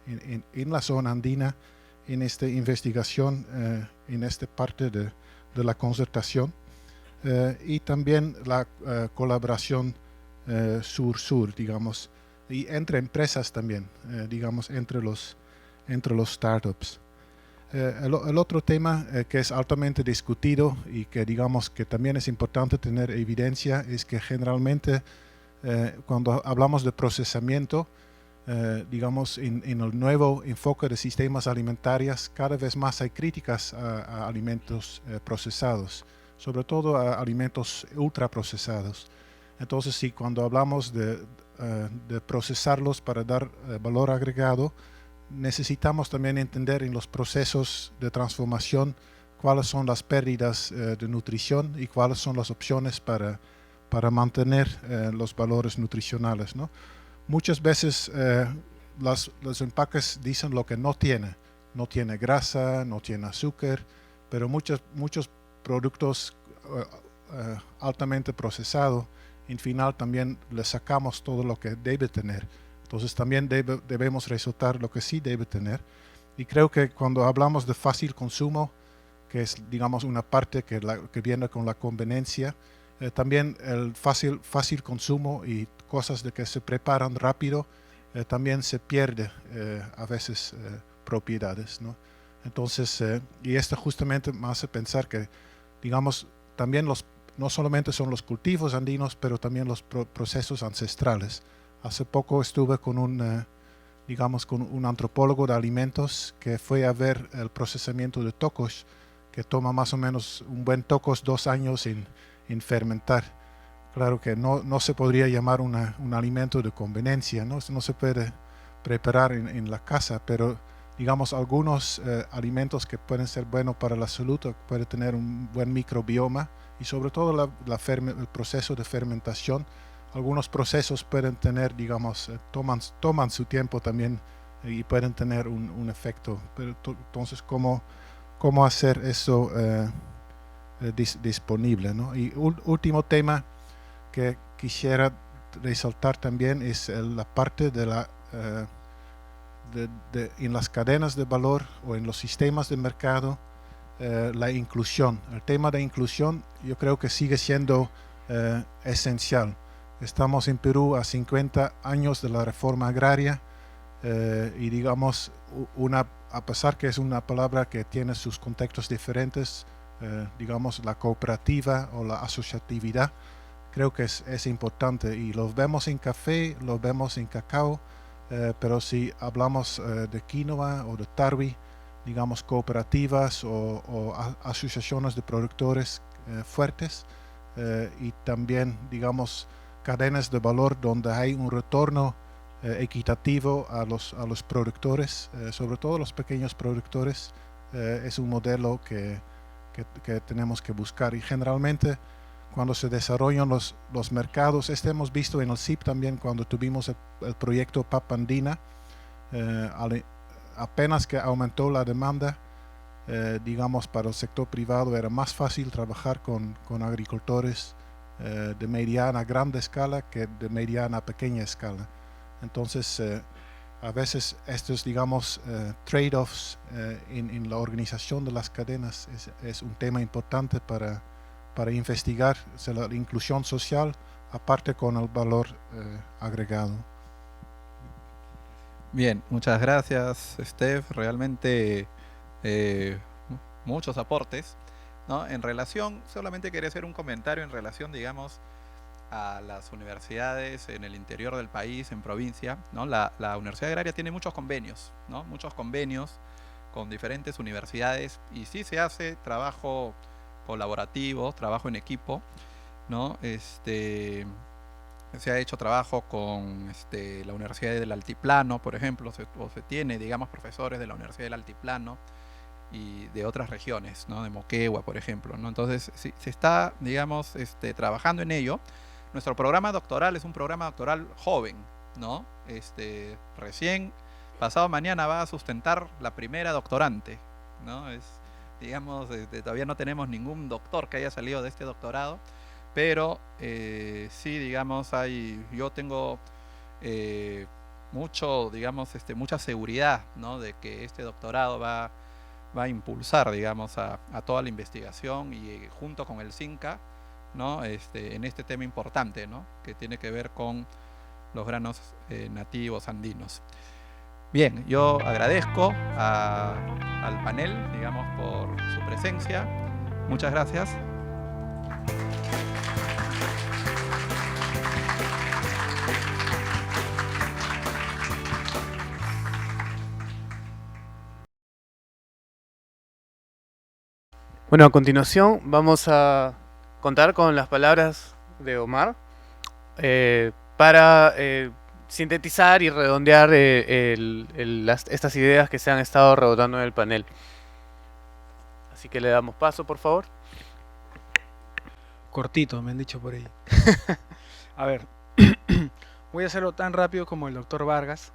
en la zona andina en esta investigación, en esta parte de la concertación y también la colaboración sur-sur, digamos, y entre empresas también, digamos, entre los startups. El otro tema que es altamente discutido y que digamos que también es importante tener evidencia es que generalmente cuando hablamos de procesamiento, digamos en el nuevo enfoque de sistemas alimentarios, cada vez más hay críticas a alimentos procesados, sobre todo a alimentos ultraprocesados. Entonces, sí, cuando hablamos de procesarlos para dar valor agregado, necesitamos también entender en los procesos de transformación cuáles son las pérdidas de nutrición y cuáles son las opciones para mantener los valores nutricionales, ¿no? Muchas veces los empaques dicen lo que no tiene. No tiene grasa, no tiene azúcar, pero muchos productos altamente procesados, en final también le sacamos todo lo que debe tener. Entonces también debemos resaltar lo que sí debe tener. Y creo que cuando hablamos de fácil consumo, que es, digamos, una parte que viene con la conveniencia, también el fácil consumo y cosas de que se preparan rápido, también se pierde a veces propiedades, ¿no? Entonces, y esto justamente me hace pensar que, digamos, también no solamente son los cultivos andinos, pero también los procesos ancestrales. Hace poco estuve con un antropólogo de alimentos que fue a ver el procesamiento de tocos, que toma más o menos un buen tocos 2 años en fermentar. Claro que no se podría llamar un alimento de conveniencia, no se puede preparar en la casa, pero digamos algunos alimentos que pueden ser buenos para la salud, pueden tener un buen microbioma y sobre todo el proceso de fermentación. Algunos procesos pueden tener, digamos, toman su tiempo también y pueden tener un efecto. Pero entonces, ¿cómo hacer eso disponible, ¿no? Y último tema que quisiera resaltar también es la parte de en las cadenas de valor o en los sistemas de mercado, la inclusión. El tema de inclusión yo creo que sigue siendo esencial. Estamos en Perú a 50 años de la reforma agraria y digamos, a pesar que es una palabra que tiene sus contextos diferentes, digamos la cooperativa o la asociatividad, creo que es importante y lo vemos en café, lo vemos en cacao, pero si hablamos de quinoa o de tarwi, digamos cooperativas o asociaciones de productores fuertes y también digamos cadenas de valor donde hay un retorno equitativo a los productores, sobre todo los pequeños productores, es un modelo que tenemos que buscar. Y generalmente cuando se desarrollan los mercados, hemos visto en el CIP también cuando tuvimos el proyecto PAP Andina, apenas que aumentó la demanda, digamos para el sector privado era más fácil trabajar con agricultores de mediana a grande escala que de mediana a pequeña escala. Entonces, a veces estos, digamos, trade-offs en la organización de las cadenas es un tema importante para investigar la inclusión social, aparte con el valor agregado. Bien, muchas gracias, Steph. Realmente muchos aportes, ¿no? En relación, solamente quería hacer un comentario en relación, digamos, a las universidades en el interior del país, en provincia, ¿no? La Universidad Agraria tiene muchos convenios, ¿no? Muchos convenios con diferentes universidades y sí se hace trabajo colaborativo, trabajo en equipo, ¿no? Se ha hecho trabajo con la Universidad del Altiplano, por ejemplo, o se tiene, digamos, profesores de la Universidad del Altiplano y de otras regiones, ¿no? De Moquegua, por ejemplo, ¿no? Entonces, se está, digamos, trabajando en ello. Nuestro programa doctoral es un programa doctoral joven, ¿no? Recién, pasado mañana va a sustentar la primera doctorante, ¿no? Digamos, todavía no tenemos ningún doctor que haya salido de este doctorado, pero sí, digamos, yo tengo mucha seguridad, ¿no? De que este doctorado va a impulsar, digamos, a toda la investigación y junto con el CINCA, ¿no? En este tema importante, ¿no? Que tiene que ver con los granos nativos andinos. Bien, yo agradezco al panel, digamos, por su presencia. Muchas gracias. Bueno, a continuación vamos a contar con las palabras de Omar para sintetizar y redondear estas ideas que se han estado rebotando en el panel. Así que le damos paso, por favor. Cortito, me han dicho por ahí. A ver, voy a hacerlo tan rápido como el doctor Vargas.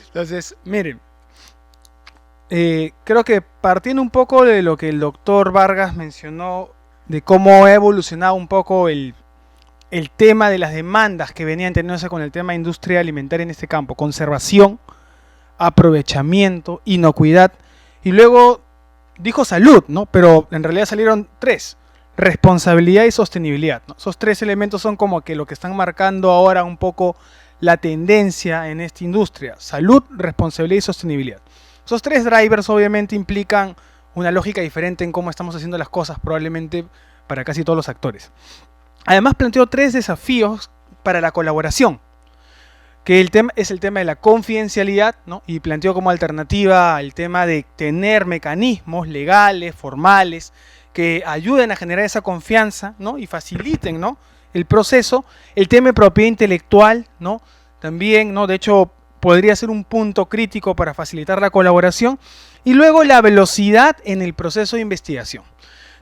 Entonces, miren, creo que partiendo un poco de lo que el doctor Vargas mencionó, de cómo ha evolucionado un poco el tema de las demandas que venían teniéndose con el tema de industria alimentaria en este campo: conservación, aprovechamiento, inocuidad, y luego dijo salud, ¿no? Pero en realidad salieron tres: responsabilidad y sostenibilidad, ¿no? Esos tres elementos son como que lo que están marcando ahora un poco la tendencia en esta industria: salud, responsabilidad y sostenibilidad. Esos tres drivers obviamente implican una lógica diferente en cómo estamos haciendo las cosas, probablemente para casi todos los actores. Además planteó tres desafíos para la colaboración, que es el tema de la confidencialidad, ¿no? Y planteó como alternativa el tema de tener mecanismos legales, formales, que ayuden a generar esa confianza, ¿no? Y faciliten, ¿no?, el proceso. El tema de propiedad intelectual, ¿no?, también, ¿no?, de hecho podría ser un punto crítico para facilitar la colaboración. Y luego la velocidad en el proceso de investigación,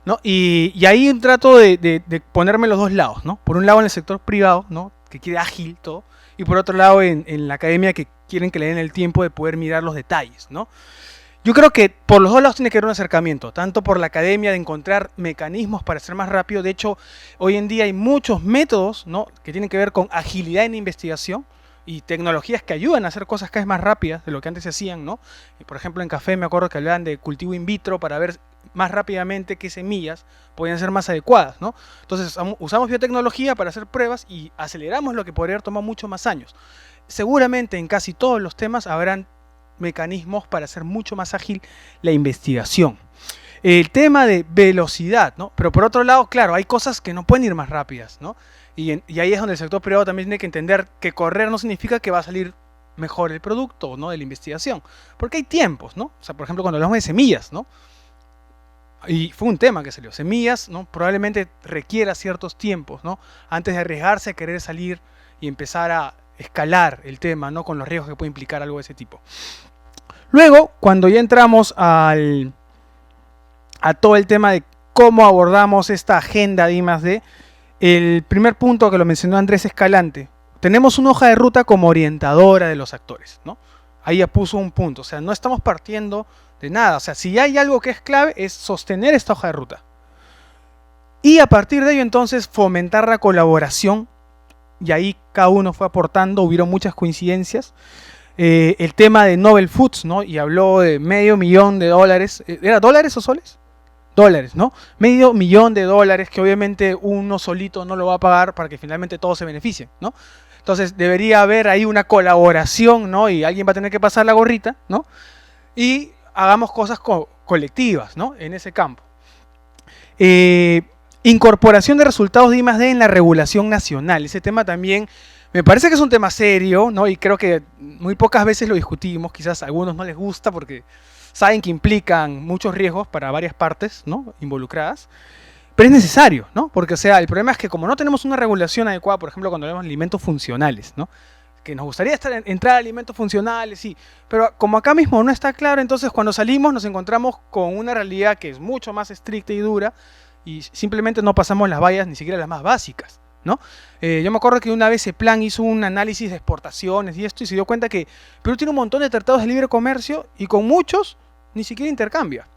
¿no? Y ahí trato de ponerme los dos lados, ¿no? Por un lado en el sector privado, ¿no?, que quiere ágil todo, y por otro lado en la academia, que quieren que le den el tiempo de poder mirar los detalles, ¿no? Yo creo que por los dos lados tiene que haber un acercamiento, tanto por la academia de encontrar mecanismos para ser más rápido. De hecho, hoy en día hay muchos métodos, ¿no?, que tienen que ver con agilidad en investigación y tecnologías que ayudan a hacer cosas cada vez más rápidas de lo que antes se hacían, ¿no? Por ejemplo, en café me acuerdo que hablaban de cultivo in vitro para ver más rápidamente qué semillas podían ser más adecuadas, ¿no? Entonces usamos biotecnología para hacer pruebas y aceleramos lo que podría haber tomado mucho más años. Seguramente en casi todos los temas habrán mecanismos para hacer mucho más ágil la investigación. El tema de velocidad, ¿no? Pero por otro lado, claro, hay cosas que no pueden ir más rápidas, ¿no? Y ahí es donde el sector privado también tiene que entender que correr no significa que va a salir mejor el producto, ¿no?, de la investigación. Porque hay tiempos, ¿no? O sea, por ejemplo, cuando hablamos de semillas, ¿no?, y fue un tema que salió. Semillas, ¿no?, probablemente requiera ciertos tiempos, ¿no?, antes de arriesgarse a querer salir y empezar a escalar el tema, ¿no?, con los riesgos que puede implicar algo de ese tipo. Luego, cuando ya entramos a todo el tema de cómo abordamos esta agenda de I+D, el primer punto que lo mencionó Andrés Escalante: tenemos una hoja de ruta como orientadora de los actores, ¿no? Ahí ya puso un punto, o sea, no estamos partiendo de nada. O sea, si hay algo que es clave, es sostener esta hoja de ruta. Y a partir de ello, entonces, fomentar la colaboración. Y ahí cada uno fue aportando, hubieron muchas coincidencias. El tema de Novel Foods, ¿no? Y habló de $500,000. ¿Era dólares o soles? Dólares, ¿no? $500,000 que obviamente uno solito no lo va a pagar para que finalmente todos se beneficien, ¿no? Entonces debería haber ahí una colaboración, ¿no? Y alguien va a tener que pasar la gorrita, ¿no? Y hagamos cosas colectivas, ¿no?, en ese campo. Incorporación de resultados de I+D en la regulación nacional. Ese tema también me parece que es un tema serio, ¿no? Y creo que muy pocas veces lo discutimos. Quizás a algunos no les gusta porque saben que implican muchos riesgos para varias partes, ¿no?, involucradas. Pero es necesario, ¿no? Porque, o sea, el problema es que como no tenemos una regulación adecuada, por ejemplo, cuando hablamos de alimentos funcionales, ¿no?, que nos gustaría entrar a alimentos funcionales, sí, pero como acá mismo no está claro, entonces cuando salimos nos encontramos con una realidad que es mucho más estricta y dura, y simplemente no pasamos las vallas, ni siquiera las más básicas, ¿no? Yo me acuerdo que una vez CEPLAN hizo un análisis de exportaciones y esto, y se dio cuenta que Perú tiene un montón de tratados de libre comercio y con muchos ni siquiera intercambia,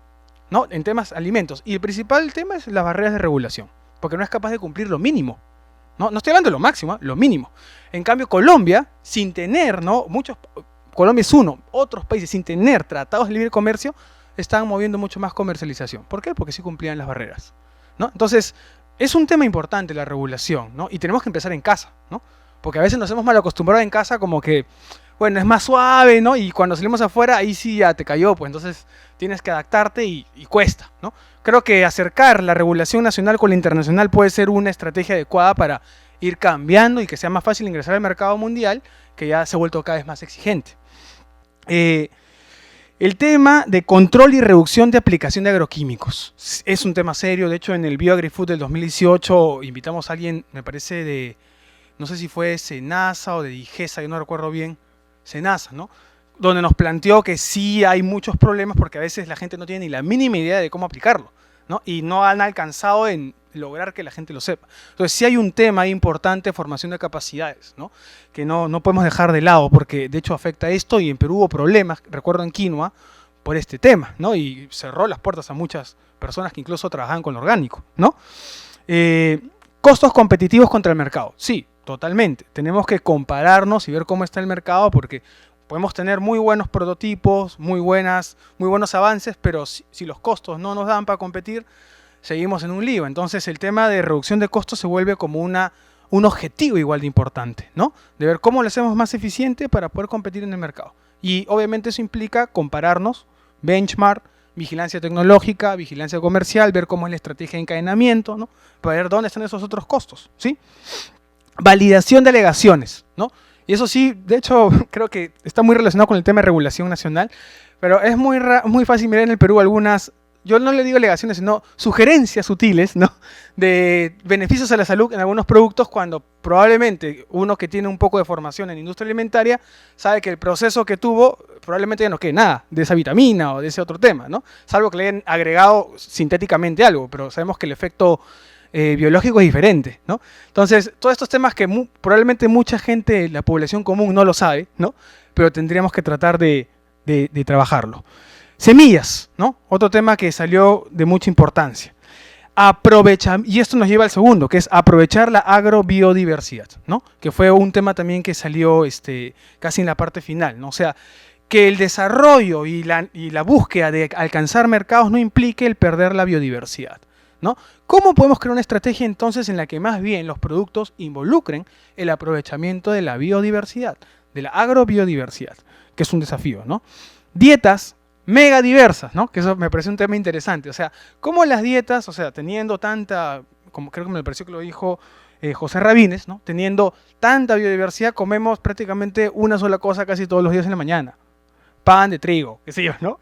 ¿no?, en temas alimentos. Y el principal tema es las barreras de regulación, porque no es capaz de cumplir lo mínimo. No estoy hablando de lo máximo, lo mínimo. En cambio, Colombia, sin tener, ¿no?, Colombia es uno, otros países sin tener tratados de libre comercio, estaban moviendo mucho más comercialización. ¿Por qué? Porque sí cumplían las barreras. ¿no? Entonces, es un tema importante la regulación, ¿no? Y tenemos que empezar en casa, ¿no? Porque a veces nos hemos mal acostumbrado en casa como que, bueno, es más suave, ¿no? Y cuando salimos afuera, ahí sí ya te cayó, pues entonces tienes que adaptarte y cuesta, ¿no? Creo que acercar la regulación nacional con la internacional puede ser una estrategia adecuada para ir cambiando y que sea más fácil ingresar al mercado mundial, que ya se ha vuelto cada vez más exigente. El tema de control y reducción de aplicación de agroquímicos es un tema serio. De hecho, en el BioAgriFood del 2018 invitamos a alguien, me parece de, no sé si fue Senasa o de Digesa, yo no recuerdo bien, Senasa, ¿no? Donde nos planteó que sí hay muchos problemas porque a veces la gente no tiene ni la mínima idea de cómo aplicarlo, ¿no? Y no han alcanzado en lograr que la gente lo sepa. Entonces sí hay un tema importante de formación de capacidades, ¿no? Que no podemos dejar de lado porque de hecho afecta esto y en Perú hubo problemas, recuerdo en quinoa, por este tema, ¿no? Y cerró las puertas a muchas personas que incluso trabajaban con lo orgánico, ¿no? Costos competitivos contra el mercado. Sí, totalmente. Tenemos que compararnos y ver cómo está el mercado porque podemos tener muy buenos prototipos, muy buenos avances, pero si los costos no nos dan para competir, seguimos en un lío. Entonces el tema de reducción de costos se vuelve como un objetivo igual de importante, ¿no? De ver cómo lo hacemos más eficiente para poder competir en el mercado. Y obviamente eso implica compararnos, benchmark, vigilancia tecnológica, vigilancia comercial, ver cómo es la estrategia de encadenamiento, ¿no? Para ver dónde están esos otros costos, ¿sí? Validación de alegaciones, ¿no? Y eso sí, de hecho, creo que está muy relacionado con el tema de regulación nacional, pero es muy fácil mirar en el Perú algunas, yo no le digo alegaciones, sino sugerencias sutiles, ¿no? De beneficios a la salud en algunos productos cuando probablemente uno que tiene un poco de formación en industria alimentaria sabe que el proceso que tuvo probablemente ya no quede nada de esa vitamina o de ese otro tema, ¿no? Salvo que le hayan agregado sintéticamente algo, pero sabemos que el efecto biológico es diferente, ¿no? Entonces, todos estos temas que probablemente mucha gente, la población común no lo sabe, ¿no? Pero tendríamos que tratar de trabajarlo. Semillas, ¿no? Otro tema que salió de mucha importancia. Y esto nos lleva al segundo, que es aprovechar la agrobiodiversidad, ¿no? Que fue un tema también que salió casi en la parte final, ¿no? O sea, que el desarrollo y la búsqueda de alcanzar mercados no implique el perder la biodiversidad, ¿no? ¿Cómo podemos crear una estrategia entonces en la que más bien los productos involucren el aprovechamiento de la biodiversidad, de la agrobiodiversidad, que es un desafío, ¿no? Dietas mega diversas, ¿no? Que eso me parece un tema interesante. O sea, cómo las dietas, o sea, teniendo tanta, como creo que me pareció que lo dijo José Rabines, ¿no? Teniendo tanta biodiversidad, comemos prácticamente una sola cosa casi todos los días en la mañana. Pan de trigo, qué sé yo, ¿no?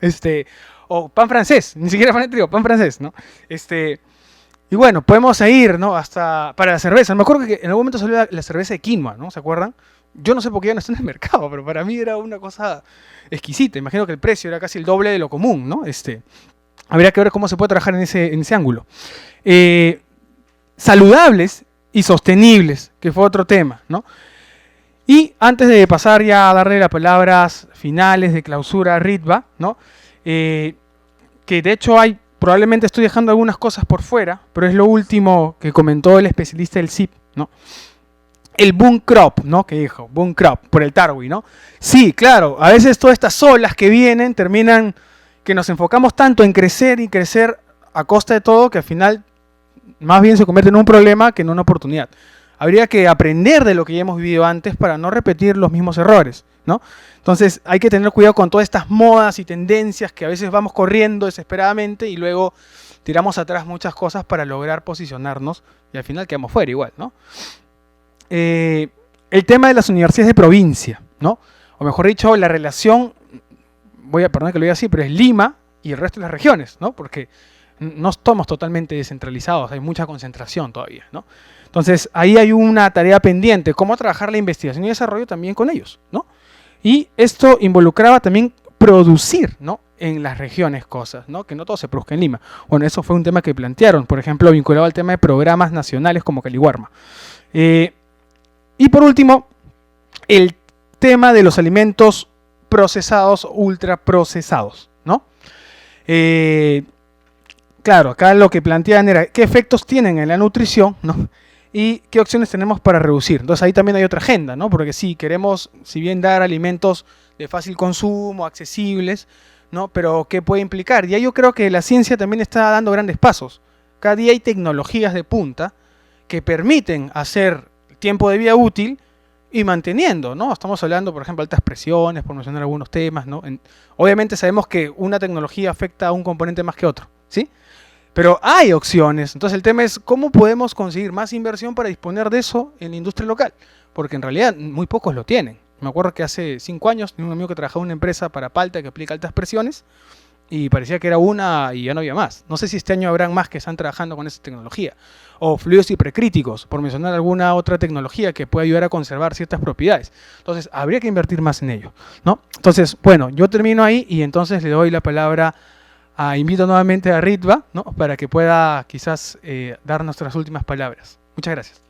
O pan francés, ni siquiera pan de trigo, pan francés, ¿no? Y bueno, podemos ir, ¿no? Hasta para la cerveza. Me acuerdo que en algún momento salió la cerveza de quinoa, ¿no? ¿Se acuerdan? Yo no sé por qué ya no está en el mercado, pero para mí era una cosa exquisita. Imagino que el precio era casi el doble de lo común, ¿no? Habría que ver cómo se puede trabajar en ese ángulo. Saludables y sostenibles, que fue otro tema, ¿no? Y antes de pasar ya a darle las palabras finales de clausura a Ritva, ¿no? Que de hecho probablemente estoy dejando algunas cosas por fuera, pero es lo último que comentó el especialista del CIP, ¿no? El boom crop, ¿no? Que dijo, boom crop, por el Tarwi, ¿no? Sí, claro, a veces todas estas olas que vienen terminan que nos enfocamos tanto en crecer y crecer a costa de todo que al final más bien se convierte en un problema que en una oportunidad. Habría que aprender de lo que ya hemos vivido antes para no repetir los mismos errores, ¿no? Entonces hay que tener cuidado con todas estas modas y tendencias que a veces vamos corriendo desesperadamente y luego tiramos atrás muchas cosas para lograr posicionarnos y al final quedamos fuera igual, ¿no? El tema de las universidades de provincia, ¿no? O mejor dicho, la relación, perdón que lo diga así, pero es Lima y el resto de las regiones, ¿no? Porque no estamos totalmente descentralizados, hay mucha concentración todavía, ¿no? Entonces, ahí hay una tarea pendiente, cómo trabajar la investigación y desarrollo también con ellos, ¿no? Y esto involucraba también producir, ¿no? En las regiones cosas, ¿no? Que no todo se produzca en Lima. Bueno, eso fue un tema que plantearon, por ejemplo, vinculado al tema de programas nacionales como Caliwarma. Y por último, el tema de los alimentos procesados, ultraprocesados, ¿no? Claro, acá lo que plantean era qué efectos tienen en la nutrición, ¿no? Y qué opciones tenemos para reducir. Entonces ahí también hay otra agenda, ¿no? Porque sí, queremos, si bien dar alimentos de fácil consumo, accesibles, ¿no? Pero ¿qué puede implicar? Y ahí yo creo que la ciencia también está dando grandes pasos. Cada día hay tecnologías de punta que permiten hacer tiempo de vida útil y manteniendo, ¿no? Estamos hablando, por ejemplo, altas presiones, por mencionar algunos temas, ¿no? Obviamente sabemos que una tecnología afecta a un componente más que otro, ¿sí? Pero hay opciones. Entonces el tema es cómo podemos conseguir más inversión para disponer de eso en la industria local. Porque en realidad muy pocos lo tienen. Me acuerdo que hace 5 años tenía un amigo que trabajaba en una empresa para Palta que aplica altas presiones y parecía que era una y ya no había más. No sé si este año habrán más que están trabajando con esa tecnología. O fluidos hipercríticos, por mencionar alguna otra tecnología que pueda ayudar a conservar ciertas propiedades. Entonces habría que invertir más en ello, ¿no? Entonces, bueno, yo termino ahí y entonces le doy la palabra invito nuevamente a Ritva, ¿no? Para que pueda quizás dar nuestras últimas palabras. Muchas gracias.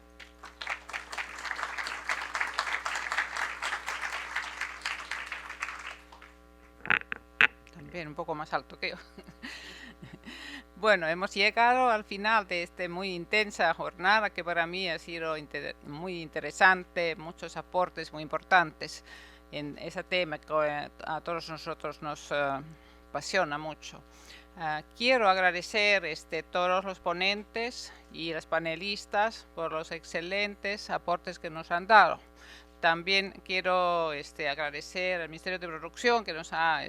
También un poco más alto que yo. Bueno, hemos llegado al final de esta muy intensa jornada que para mí ha sido muy interesante, muchos aportes muy importantes en ese tema que a todos nosotros nos apasiona mucho. Quiero agradecer todos los ponentes y los panelistas por los excelentes aportes que nos han dado. También quiero agradecer al Ministerio de Producción que nos ha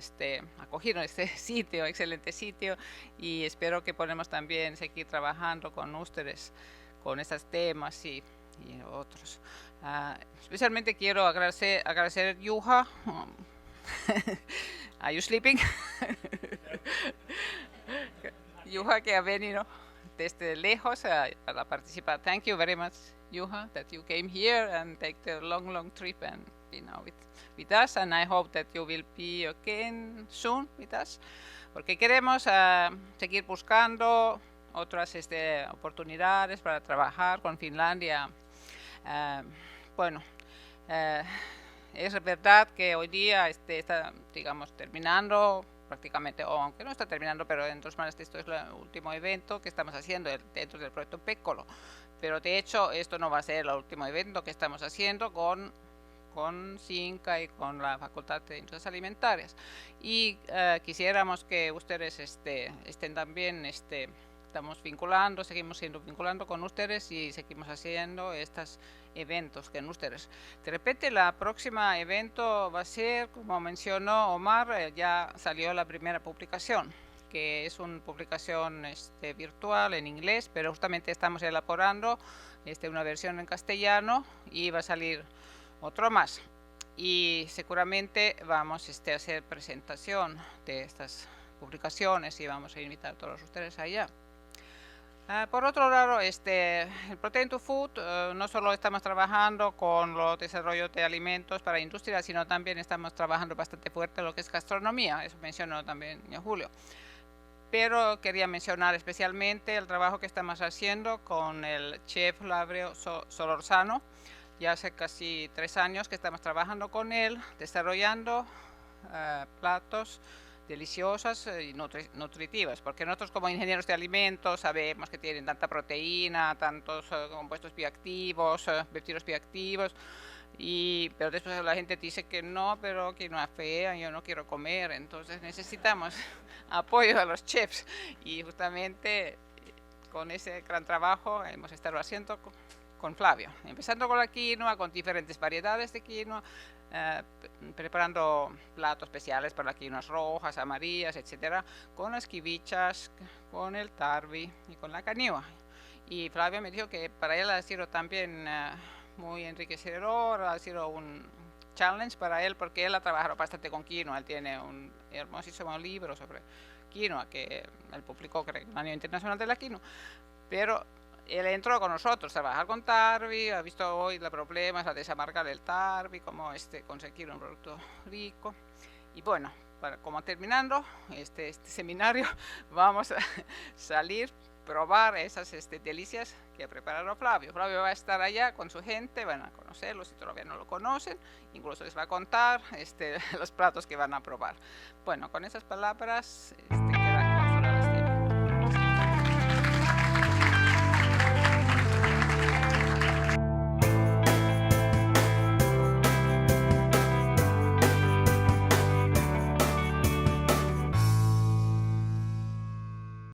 acogido en este sitio, excelente sitio, y espero que podamos también seguir trabajando con ustedes con estos temas y otros. Especialmente quiero agradecer a Juha. Are you sleeping? Juha, que ha venido desde lejos para participar. Thank you very much, Juha, that you came here and take the long trip and be now with us. And I hope that you will be again soon with us, porque queremos seguir buscando otras oportunidades para trabajar con Finlandia. Es verdad que hoy día está, digamos, terminando prácticamente, o aunque no está terminando, pero en 2 semanas esto es el último evento que estamos haciendo dentro del proyecto Peccolo. Pero de hecho esto no va a ser el último evento que estamos haciendo con CINCA y con la Facultad de Industrias Alimentarias. Y quisiéramos que ustedes estén también, seguimos siendo vinculando con ustedes y seguimos haciendo estos eventos con ustedes. De repente la próxima evento va a ser, como mencionó Omar, ya salió la primera publicación, que es una publicación virtual en inglés, pero justamente estamos elaborando una versión en castellano y va a salir otro más. Y seguramente vamos a hacer presentación de estas publicaciones y vamos a invitar a todos ustedes allá. Por otro lado, el Protein to Food, no solo estamos trabajando con los desarrollos de alimentos para industria, sino también estamos trabajando bastante fuerte en lo que es gastronomía, eso mencionó también Julio. Pero quería mencionar especialmente el trabajo que estamos haciendo con el chef Flavio Solorzano. Ya hace casi 3 años que estamos trabajando con él, desarrollando platos deliciosas y nutritivas, porque nosotros como ingenieros de alimentos sabemos que tienen tanta proteína, tantos compuestos bioactivos, péptidos bioactivos, pero después la gente dice que no, pero que no es fea, yo no quiero comer, entonces necesitamos apoyo a los chefs y justamente con ese gran trabajo hemos estado haciendo con Flavio, empezando con la quinoa, con diferentes variedades de quinoa, preparando platos especiales para las quinoas rojas, amarillas, etcétera, con las quivichas, con el tarvi y con la caniua. Y Flavio me dijo que para él ha sido también muy enriquecedor, ha sido un challenge para él porque él ha trabajado bastante con quinoa, él tiene un hermosísimo libro sobre quinoa que él publicó en el Año Internacional de la Quinoa, pero él entró con nosotros a trabajar con tarvi, ha visto hoy los problemas, la desamarga del tarvi, cómo conseguir un producto rico. Y bueno, como terminando este seminario, vamos a salir, probar esas delicias que ha preparado Flavio. Flavio va a estar allá con su gente, van a conocerlo si todavía no lo conocen, incluso les va a contar los platos que van a probar. Bueno, con esas palabras